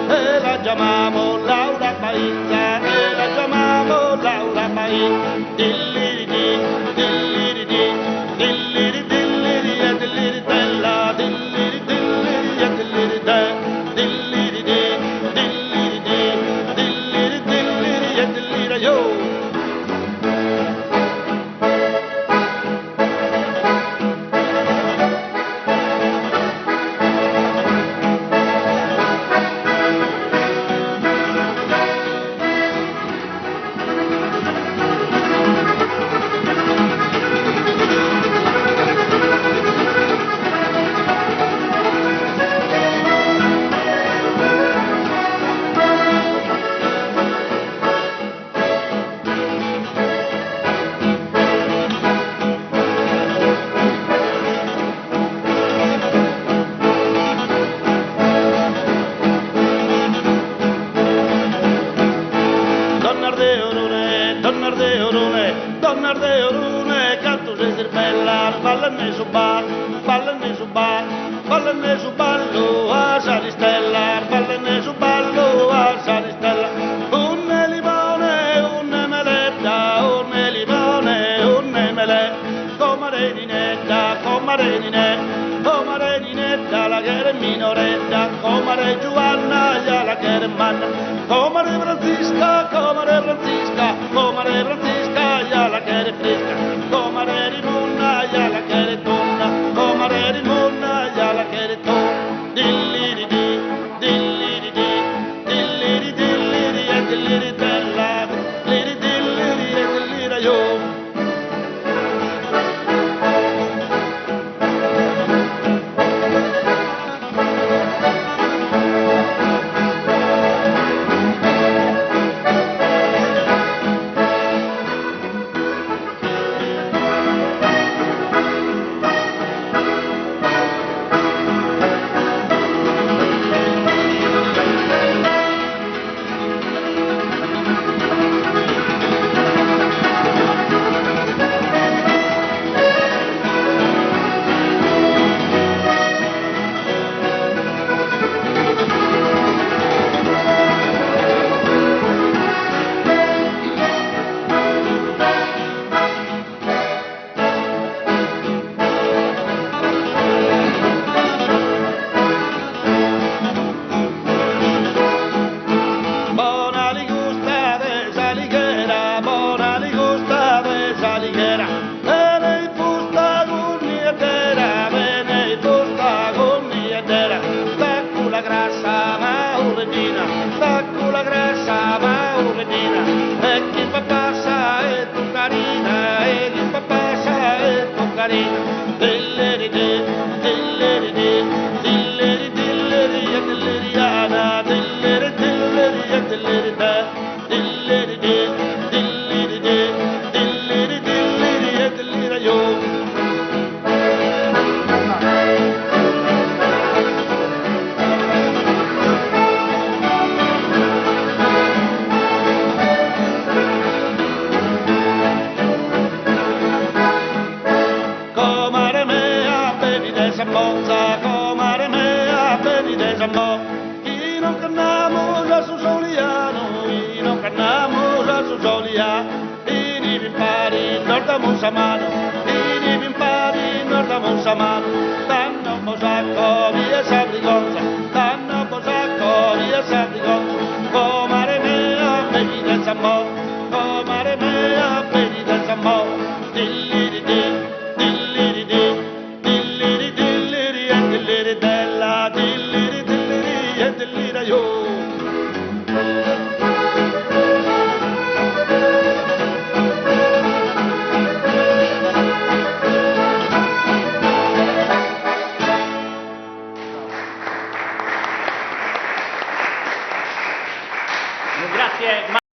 e la chiamavo Laura Paizza, e la chiamavo Laura Paizza. Dilliridi, dilliridi, dilliri dilliri e dilliri della, dilliri dilliri e dilliri de, dilliridi, dilliridi, dilliri dilliri e dilliri yo. Donna Orune, canto se bella, ballane su bar, ballane su bar, ballane su ballo a Salistella, ballane su ballo a Salistella. Un limone, una meletta, un limone, una meletta, come Reninetta, come Reninetta, la che è minoretta, come Giovanna, la che è manna, come Francisca, come Francisca, come Francisca, la che è fresca, come Rimonna, la che è donna, come Rimonna, la che è donna. Dilliridi, dilliridi, dilliri dilliri e dilliri della, dilliri dilliri e dillira io. Comare mea, bevi de Zambò, chi non cannamo già su Soliano, chi non cannamo già su Soliano, i nivi impari, nord a Monsamano, i nivi impari, nord a Monsamano, danno un posacco, via Sabrigonza, danno un posacco, via Sabrigonza, comare mea, bevi de Zambò, comare mea, bevi de Zambò, dilliri di. Della dilliri dilliri e dellira io.